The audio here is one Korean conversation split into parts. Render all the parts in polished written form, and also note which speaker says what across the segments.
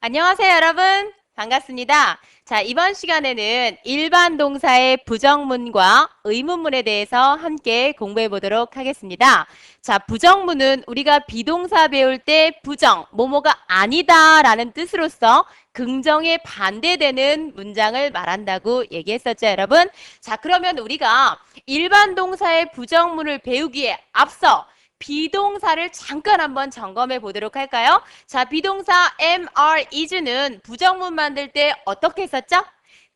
Speaker 1: 안녕하세요, 여러분. 반갑습니다. 자, 이번 시간에는 일반 동사의 부정문과 의문문에 대해서 함께 공부해 보도록 하겠습니다. 자, 부정문은 우리가 비동사 배울 때 부정, 뭐뭐가 아니다 라는 뜻으로서 긍정에 반대되는 문장을 말한다고 얘기했었죠, 여러분? 자, 그러면 우리가 일반 동사의 부정문을 배우기에 앞서 비동사를 잠깐 한번 점검해 보도록 할까요? 자, 비동사 am, are, is는 부정문 만들 때 어떻게 했었죠?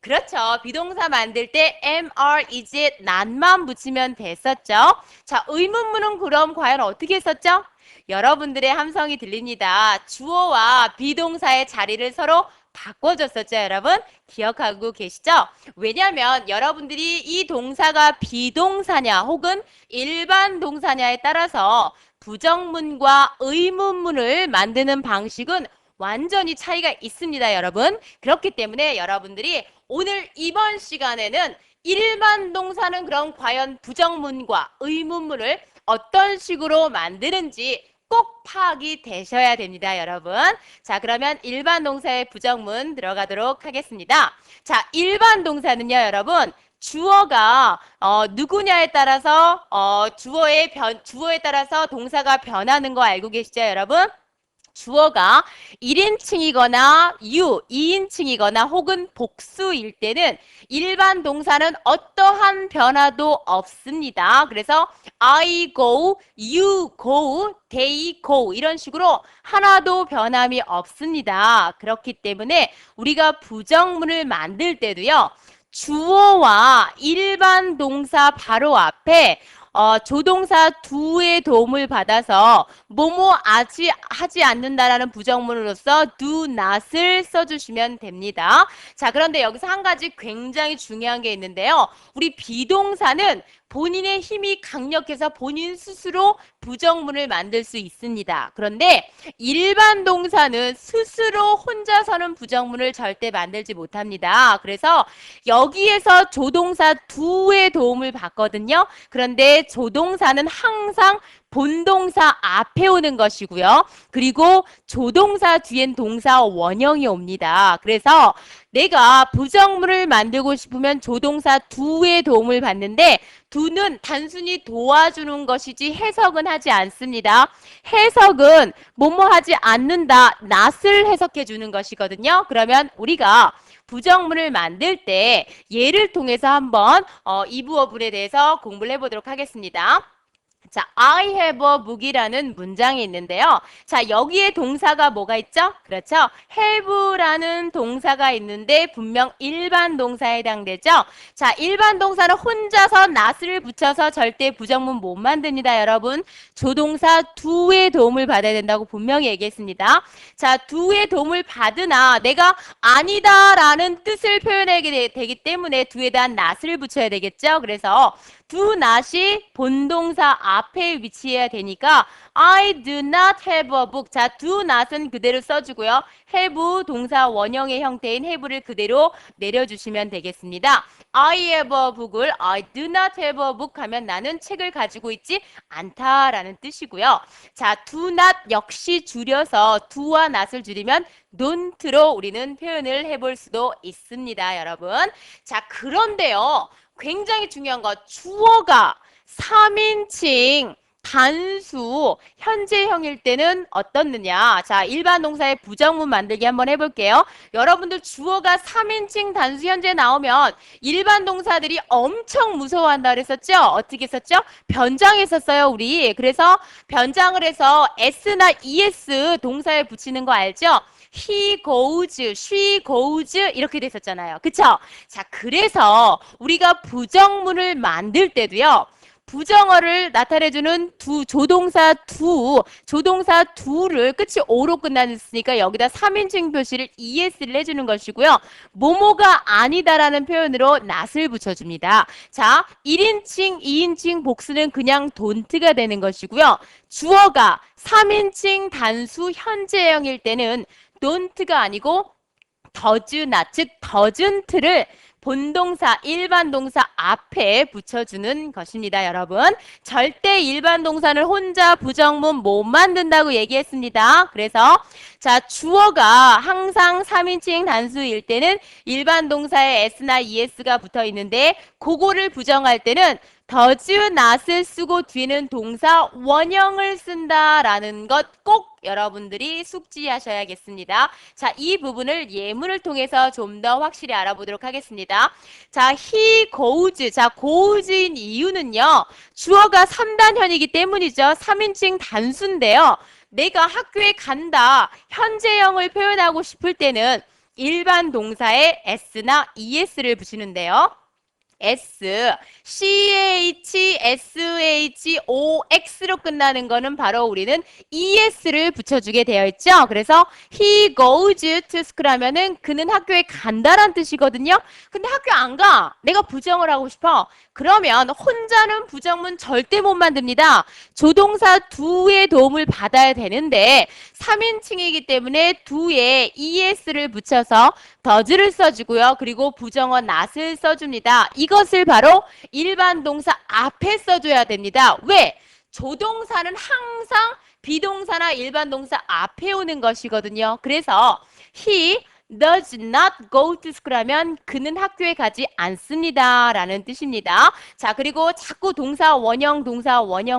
Speaker 1: 그렇죠. 비동사 만들 때 am, are, is에 not만 붙이면 됐었죠. 자, 의문문은 그럼 과연 어떻게 했었죠? 여러분들의 함성이 들립니다. 주어와 비동사의 자리를 서로 바꿔줬었죠, 여러분? 기억하고 계시죠? 왜냐하면 여러분들이 이 동사가 비동사냐 혹은 일반 동사냐에 따라서 부정문과 의문문을 만드는 방식은 완전히 차이가 있습니다, 여러분. 그렇기 때문에 여러분들이 오늘 이번 시간에는 일반 동사는 그럼 과연 부정문과 의문문을 어떤 식으로 만드는지 꼭 파악이 되셔야 됩니다, 여러분. 자, 그러면 일반 동사의 부정문 들어가도록 하겠습니다. 자, 일반 동사는요, 여러분. 주어가 누구냐에 따라서 주어에 따라서 동사가 변하는 거 알고 계시죠, 여러분? 주어가 1인칭이거나 2인칭이거나 혹은 복수일 때는 일반 동사는 어떠한 변화도 없습니다. 그래서 I go, you go, they go 이런 식으로 하나도 변함이 없습니다. 그렇기 때문에 우리가 부정문을 만들 때도요. 주어와 일반 동사 바로 앞에 조동사 do의 도움을 받아서 뭐뭐 하지 않는다라는 부정문으로서 do not을 써주시면 됩니다. 자, 그런데 여기서 한 가지 굉장히 중요한 게 있는데요. 우리 비동사는 본인의 힘이 강력해서 본인 스스로 부정문을 만들 수 있습니다. 그런데 일반 동사는 스스로 혼자서는 부정문을 절대 만들지 못합니다. 그래서 여기에서 조동사 do의 도움을 받거든요. 그런데 조동사는 항상 본동사 앞에 오는 것이고요. 그리고 조동사 뒤엔 동사 원형이 옵니다. 그래서 내가 부정문을 만들고 싶으면 조동사 do의 도움을 받는데 do는 단순히 도와주는 것이지 해석은 하지 않습니다. 해석은 뭐뭐 하지 않는다, not을 해석해 주는 것이거든요. 그러면 우리가 부정문을 만들 때 예를 통해서 한번 이 부어문에 대해서 공부를 해보도록 하겠습니다. 자, I have a book이라는 문장이 있는데요. 자, 여기에 동사가 뭐가 있죠? 그렇죠? have라는 동사가 있는데 분명 일반 동사에 해당되죠? 자, 일반 동사는 혼자서 not을 붙여서 절대 부정문 못 만듭니다, 여러분. 조동사 do의 도움을 받아야 된다고 분명히 얘기했습니다. 자, do의 도움을 받으나 내가 아니다라는 뜻을 표현하게 되기 때문에 do에 대한 not을 붙여야 되겠죠? 그래서 do not이 본동사 앞에 위치해야 되니까 I do not have a book. 자, do not은 그대로 써주고요. have 동사 원형의 형태인 have를 그대로 내려주시면 되겠습니다. I have a book을 I do not have a book 하면 나는 책을 가지고 있지 않다라는 뜻이고요. 자, do not 역시 줄여서 do와 not을 줄이면 don't로 우리는 표현을 해볼 수도 있습니다, 여러분. 자, 그런데요. 굉장히 중요한 거 주어가 3인칭 단수 현재형일 때는 어떻느냐. 자, 일반 동사의 부정문 만들기 한번 해볼게요. 여러분들 주어가 3인칭 단수 현재 나오면 일반 동사들이 엄청 무서워한다 그랬었죠? 어떻게 했었죠? 변장했었어요, 우리. 그래서 변장을 해서 s나 es 동사에 붙이는 거 알죠? He goes, she goes 이렇게 됐었잖아요. 그쵸? 자, 그래서 우리가 부정문을 만들 때도요. 부정어를 나타내주는 조동사 do를 끝이 o로 끝나니까 여기다 3인칭 표시를 es를 해주는 것이고요. 뭐뭐가 아니다라는 표현으로 not을 붙여줍니다. 자, 1인칭, 2인칭 복수는 그냥 don't가 되는 것이고요. 주어가 3인칭 단수 현재형일 때는 don't가 아니고 does not, 즉 doesn't를 본동사, 일반 동사 앞에 붙여주는 것입니다, 여러분. 절대 일반 동사는 혼자 부정문 못 만든다고 얘기했습니다. 그래서 자, 주어가 항상 3인칭 단수일 때는 일반 동사에 s나 es가 붙어 있는데 그거를 부정할 때는 does not을 쓰고 뒤에는 동사 원형을 쓴다라는 것 꼭 여러분들이 숙지하셔야겠습니다. 자, 이 부분을 예문을 통해서 좀 더 확실히 알아보도록 하겠습니다. 자, he goes. 자, goes인 이유는요. 주어가 3단현이기 때문이죠. 3인칭 단수인데요. 내가 학교에 간다. 현재형을 표현하고 싶을 때는 일반 동사에 s나 es를 붙이는데요. S, CH, SH, OX로 끝나는 거는 바로 우리는 ES를 붙여주게 되어 있죠. 그래서 he goes to school 하면은 그는 학교에 간다란 뜻이거든요. 근데 학교 안 가. 내가 부정을 하고 싶어. 그러면 혼자는 부정문 절대 못 만듭니다. 조동사 do의 도움을 받아야 되는데 3인칭이기 때문에 do에 es를 붙여서 does를 써주고요. 그리고 부정어 not을 써줍니다. 이것을 바로 일반 동사 앞에 써줘야 됩니다. 왜? 조동사는 항상 비동사나 일반 동사 앞에 오는 것이거든요. 그래서 he does not go to school 하면 그는 학교에 가지 않습니다 라는 뜻입니다. 자, 그리고 자꾸 동사 원형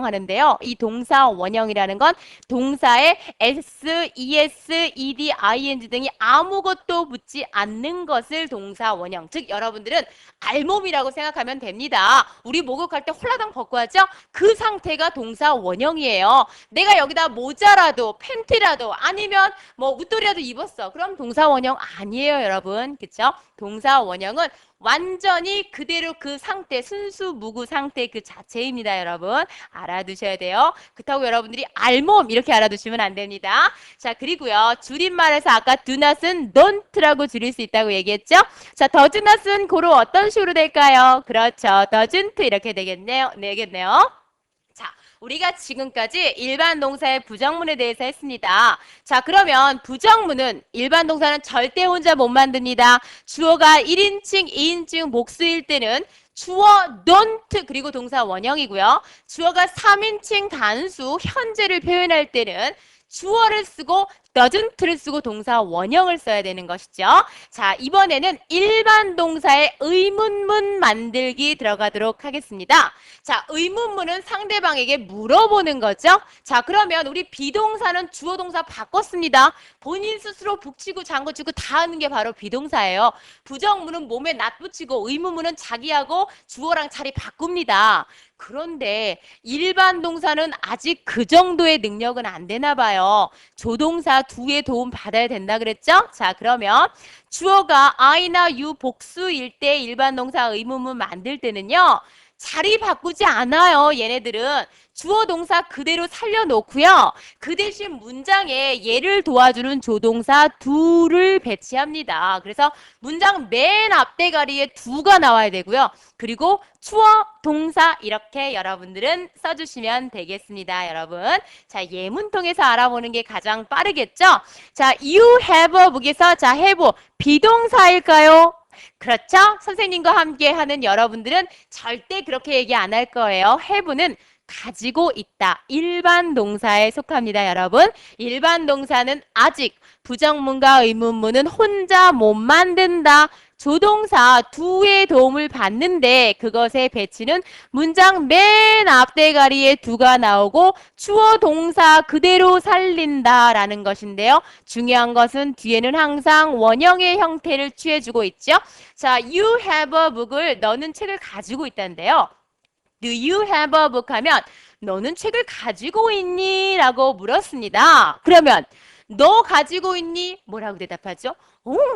Speaker 1: 하는데요. 이 동사 원형이라는 건 동사에 s, es, ed, ing 등이 아무것도 붙지 않는 것을 동사 원형. 즉 여러분들은 알몸이라고 생각하면 됩니다. 우리 목욕할 때 홀라당 벗고 하죠? 그 상태가 동사 원형이에요. 내가 여기다 모자라도 팬티라도 아니면 뭐 웃돌이라도 입었어. 그럼 동사 원형 아니에요, 여러분. 그쵸? 동사 원형은 완전히 그대로 그 상태, 순수 무구 상태 그 자체입니다, 여러분. 알아두셔야 돼요. 그렇다고 여러분들이 알몸 이렇게 알아두시면 안 됩니다. 자, 그리고요. 줄임말에서 아까 do not은 don't라고 줄일 수 있다고 얘기했죠? 자, does not은 고로 어떤 식으로 될까요? 그렇죠. doesn't 이렇게 되겠네요. 자, 우리가 지금까지 일반 동사의 부정문에 대해서 했습니다. 자, 그러면 부정문은 일반 동사는 절대 혼자 못 만듭니다. 주어가 1인칭, 2인칭 목수일 때는 주어 don't 그리고 동사 원형이고요. 주어가 3인칭 단수 현재를 표현할 때는 주어를 쓰고 doesn't를 쓰고 동사 원형을 써야 되는 것이죠. 자, 이번에는 일반 동사의 의문문 만들기 들어가도록 하겠습니다. 자, 의문문은 상대방에게 물어보는 거죠. 자, 그러면 우리 비동사는 주어 동사 바꿨습니다. 본인 스스로 북치고 장구치고 다 하는 게 바로 비동사예요. 부정문은 몸에 낫 붙이고 의문문은 자기하고 주어랑 자리 바꿉니다. 그런데 일반 동사는 아직 그 정도의 능력은 안 되나 봐요. 조동사 do의 도움 받아야 된다 그랬죠? 자, 그러면 주어가 I나 you 복수일 때 일반 동사 의문문 만들 때는요. 자리 바꾸지 않아요. 얘네들은 주어 동사 그대로 살려놓고요. 그 대신 문장에 얘를 도와주는 조동사 do를 배치합니다. 그래서 문장 맨 앞대가리에 do가 나와야 되고요. 그리고 주어, 동사 이렇게 여러분들은 써주시면 되겠습니다. 여러분. 자, 예문 통해서 알아보는 게 가장 빠르겠죠? 자, you have a book에서 자, have 비동사일까요? 그렇죠? 선생님과 함께 하는 여러분들은 절대 그렇게 얘기 안 할 거예요. have는 가지고 있다. 일반 동사에 속합니다, 여러분. 일반 동사는 아직 부정문과 의문문은 혼자 못 만든다. 조동사 do의 도움을 받는데 그것의 배치는 문장 맨 앞대가리에 do가 나오고 주어 동사 그대로 살린다라는 것인데요. 중요한 것은 뒤에는 항상 원형의 형태를 취해주고 있죠. 자, you have a book을 너는 책을 가지고 있다는데요. Do you have a book 하면 너는 책을 가지고 있니? 라고 물었습니다. 그러면 너 가지고 있니? 뭐라고 대답하죠?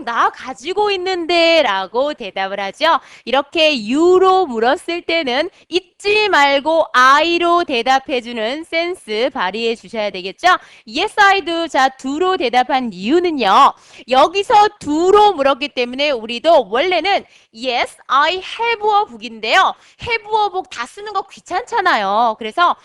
Speaker 1: 나 가지고 있는데 라고 대답을 하죠. 이렇게 you로 물었을 때는 잊지 말고 I로 대답해주는 센스 발휘해 주셔야 되겠죠. Yes, I do. 자, do로 대답한 이유는요. 여기서 do로 물었기 때문에 우리도 원래는 Yes, I have a book인데요. have a book 다 쓰는 거 귀찮잖아요. 그래서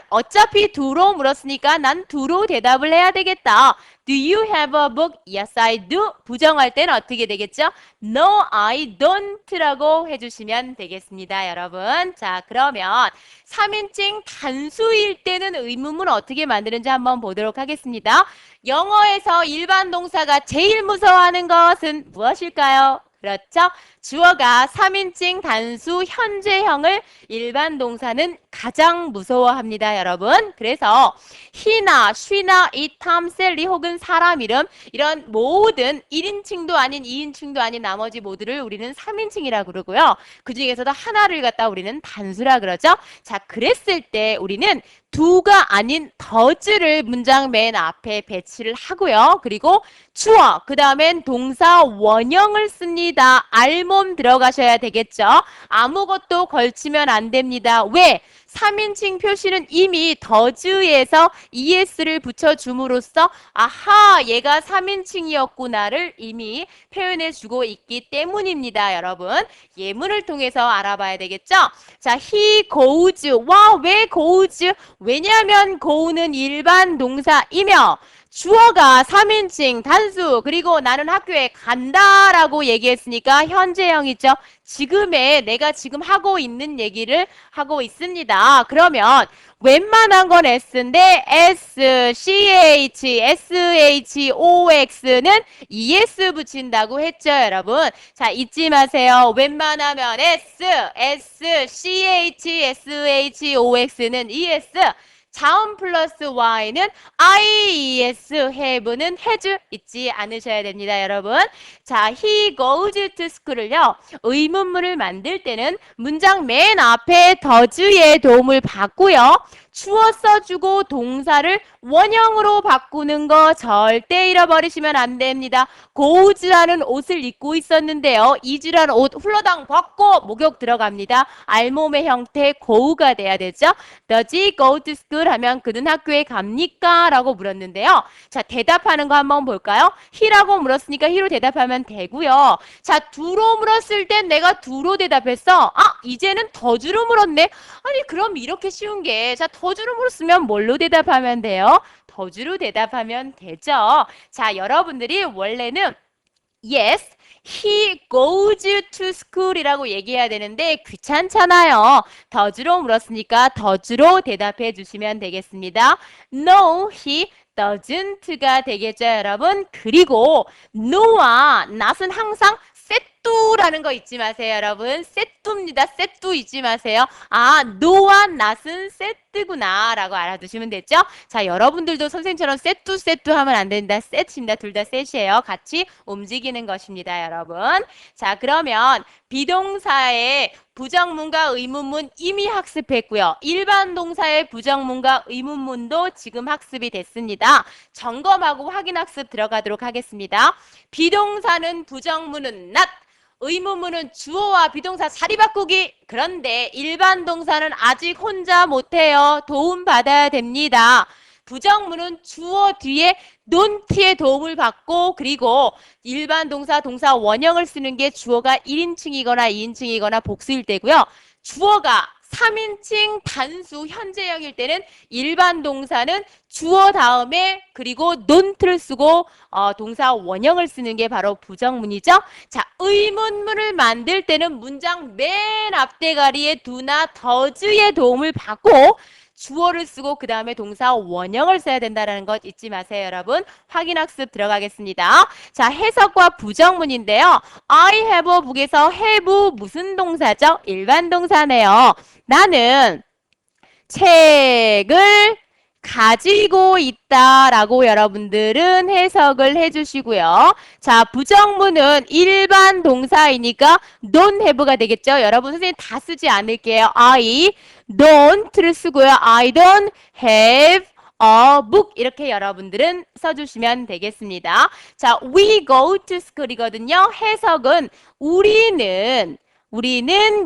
Speaker 1: 어차피 do로 물었으니까 난 do로 대답을 해야 되겠다. Do you have a book? Yes, I do. 부정할 때는 어떻게 되겠죠? No, I don't라고 해주시면 되겠습니다, 여러분. 자, 그러면 3인칭 단수일 때는 의문문 어떻게 만드는지 한번 보도록 하겠습니다. 영어에서 일반 동사가 제일 무서워하는 것은 무엇일까요? 그렇죠? 주어가 3인칭 단수 현재형을 일반 동사는 가장 무서워합니다, 여러분. 그래서 he나, she나, it, Tom, Sally 혹은 사람 이름 이런 모든 1인칭도 아닌 2인칭도 아닌 나머지 모두를 우리는 3인칭이라고 그러고요. 그 중에서도 하나를 갖다 우리는 단수라 그러죠. 자, 그랬을 때 우리는 do가 아닌 does를 문장 맨 앞에 배치를 하고요. 그리고 주어, 그 다음엔 동사 원형을 씁니다. 알몸 들어가셔야 되겠죠. 아무것도 걸치면 안 됩니다. 왜? 3인칭 표시는 이미 does에서 es를 붙여줌으로써 아하, 얘가 3인칭이었구나를 이미 표현해주고 있기 때문입니다, 여러분. 예문을 통해서 알아봐야 되겠죠? 자, he goes. 와, 왜 goes? 왜냐하면 go는 일반 동사이며 주어가 3인칭 단수 그리고 나는 학교에 간다라고 얘기했으니까 현재형이죠. 지금의 내가 지금 하고 있는 얘기를 하고 있습니다. 그러면 웬만한 건 S인데 S, CH, SHOX는 ES 붙인다고 했죠, 여러분. 자, 잊지 마세요. 웬만하면 S, CH, SHOX는 ES. 자음 플러스 Y는 IES, have는 has 잊지 않으셔야 됩니다, 여러분. 자, he goes to school을요. 의문문을 만들 때는 문장 맨 앞에 does의 도움을 받고요. 주어 써주고 동사를 원형으로 바꾸는 거 절대 잃어버리시면 안 됩니다. goes라는 옷을 입고 있었는데요. 이주라는 옷 훌러당 벗고 목욕 들어갑니다. 알몸의 형태 go가 돼야 되죠. Does he go to school 하면 그는 학교에 갑니까? 라고 물었는데요. 자, 대답하는 거 한번 볼까요? he라고 물었으니까 he로 대답하면 되고요. 자, do로 물었을 땐 내가 do로 대답했어. 아, 이제는 does로 물었네. 아니, 그럼 이렇게 쉬운 게 자, does로 물었으면 뭘로 대답하면 돼요? does로 대답하면 되죠. 자, 여러분들이 원래는 yes, he goes to school이라고 얘기해야 되는데 귀찮잖아요. does로 물었으니까 does로 대답해 주시면 되겠습니다. No, he doesn't가 되겠죠, 여러분. 그리고 no와 not은 항상 셋두라는 거 잊지 마세요, 여러분. 셋두입니다. 셋두 잊지 마세요. 아, no와 not은 셋두구나 라고 알아두시면 됐죠? 자, 여러분들도 선생님처럼 셋두 하면 안 된다. 셋입니다. 둘 다 셋이에요. 같이 움직이는 것입니다, 여러분. 자, 그러면 비동사의 부정문과 의문문 이미 학습했고요. 일반 동사의 부정문과 의문문도 지금 학습이 됐습니다. 점검하고 확인 학습 들어가도록 하겠습니다. 비동사는 부정문은 not, 의문문은 주어와 비동사 자리 바꾸기. 그런데 일반 동사는 아직 혼자 못해요. 도움 받아야 됩니다. 부정문은 주어 뒤에 don't의 도움을 받고 그리고 일반 동사, 동사 원형을 쓰는 게 주어가 1인칭이거나 2인칭이거나 복수일 때고요. 주어가 3인칭 단수 현재형일 때는 일반 동사는 주어 다음에 그리고 don't를 쓰고 동사 원형을 쓰는 게 바로 부정문이죠. 자, 의문문을 만들 때는 문장 맨 앞대가리에 do나 does의 도움을 받고 주어를 쓰고 그 다음에 동사 원형을 써야 된다는 것 잊지 마세요, 여러분. 확인학습 들어가겠습니다. 자, 해석과 부정문인데요. I have a book에서 have 무슨 동사죠? 일반 동사네요. 나는 책을 가지고 있다라고 여러분들은 해석을 해주시고요. 자, 부정문은 일반 동사이니까 don't have가 되겠죠. 여러분 선생님 다 쓰지 않을게요. I don't를 쓰고요. I don't have a book 이렇게 여러분들은 써주시면 되겠습니다. 자, we go to school이거든요. 해석은 우리는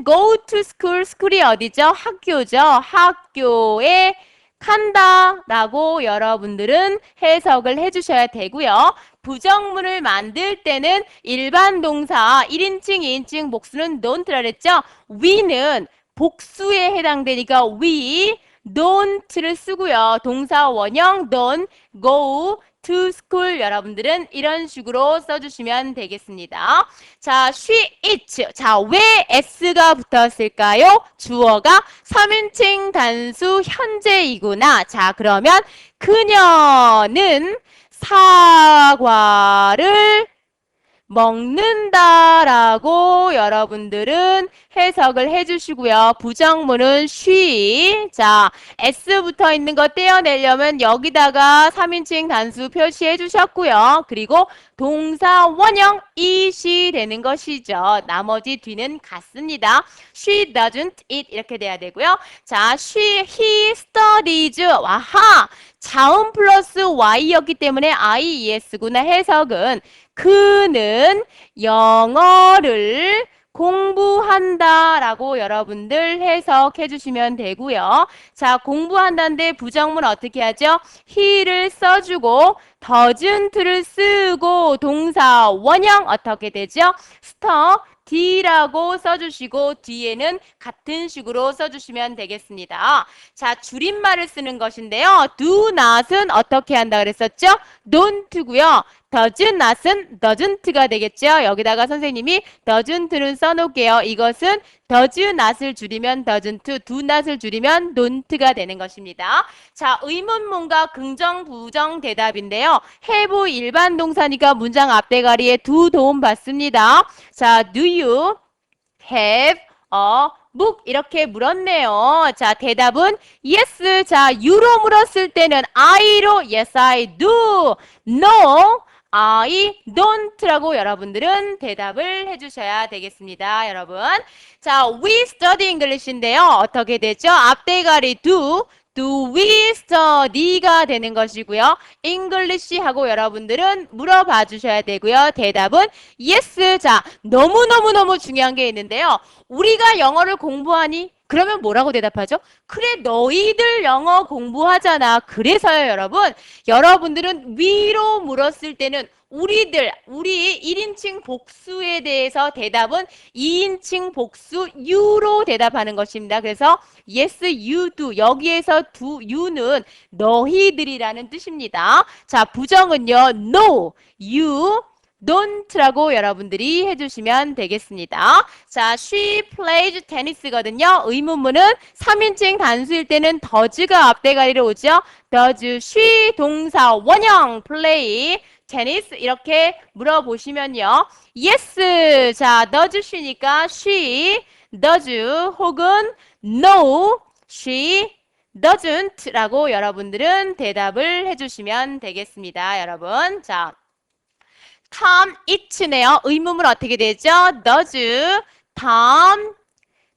Speaker 1: go to school, school이 어디죠? 학교죠. 학교에 간다라고 여러분들은 해석을 해주셔야 되고요. 부정문을 만들 때는 일반 동사 1인칭, 2인칭, 복수는 don't라 그랬죠? we는 복수에 해당되니까 we don't를 쓰고요. 동사 원형 don't go to school 여러분들은 이런 식으로 써주시면 되겠습니다. 자, she eats. 자, 왜 s가 붙었을까요? 주어가 3인칭 단수 현재이구나. 자, 그러면 그녀는 사과를 먹는다라고 여러분들은 해석을 해주시고요. 부정문은 she. 자, s 붙어 있는 거 떼어내려면 여기다가 3인칭 단수 표시해 주셨고요. 그리고 동사 원형 it이 되는 것이죠. 나머지 뒤는 같습니다. She doesn't eat 이렇게 돼야 되고요. 자, he studies. 와하! 자음 플러스 y였기 때문에 ies구나. 해석은 그는 영어를 공부한다 라고 여러분들 해석해 주시면 되고요. 자, 공부한다인데 부정문 어떻게 하죠? he를 써주고 doesn't를 쓰고 동사 원형 어떻게 되죠? D라고 써주시고 뒤에는 같은 식으로 써주시면 되겠습니다. 자, 줄임말을 쓰는 것인데요. do not은 어떻게 한다 그랬었죠? don't고요. does not은 doesn't가 되겠죠. 여기다가 선생님이 doesn't는 써놓을게요. 이것은 does not을 줄이면 doesn't, do not을 줄이면 don't가 되는 것입니다. 자, 의문문과 긍정, 부정 대답인데요. have 일반 동사니까 문장 앞대가리에 do 도움 받습니다. 자, do you have a book? 이렇게 물었네요. 자, 대답은 yes. 자, you로 물었을 때는 I로 yes, I do. No, I don't.라고 여러분들은 대답을 해주셔야 되겠습니다, 여러분. 자, we study English인데요. 어떻게 되죠? 앞대가리 do we study가 되는 것이고요. English 하고 여러분들은 물어봐 주셔야 되고요. 대답은 yes. 자, 너무너무너무 중요한 게 있는데요. 우리가 영어를 공부하니? 그러면 뭐라고 대답하죠? 그래, 너희들 영어 공부하잖아. 그래서요, 여러분. 여러분들은 we로 물었을 때는 우리 1인칭 복수에 대해서 대답은 2인칭 복수 you로 대답하는 것입니다. 그래서 yes, you do. 여기에서 do, you는 너희들이라는 뜻입니다. 자, 부정은요. no, you don't라고 여러분들이 해주시면 되겠습니다. 자, she plays tennis거든요. 의문문은 3인칭 단수일 때는 does가 앞대가리로 오죠. does she 동사 원형 play tennis 이렇게 물어보시면요. yes. 자, does she니까 she does 혹은 no, she doesn't 라고 여러분들은 대답을 해주시면 되겠습니다. 여러분. 자, Tom eats네요. 의문문 어떻게 되죠? does Tom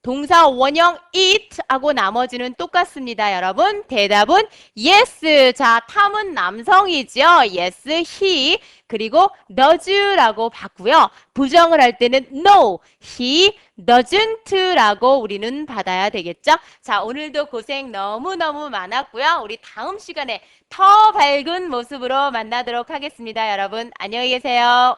Speaker 1: 동사 원형 eat 하고 나머지는 똑같습니다, 여러분. 대답은 yes. 자, 탐은 남성이죠. yes, he. 그리고 does라고 받고요. 부정을 할 때는 no, he doesn't라고 우리는 받아야 되겠죠. 자, 오늘도 고생 너무너무 많았고요. 우리 다음 시간에 더 밝은 모습으로 만나도록 하겠습니다, 여러분. 안녕히 계세요.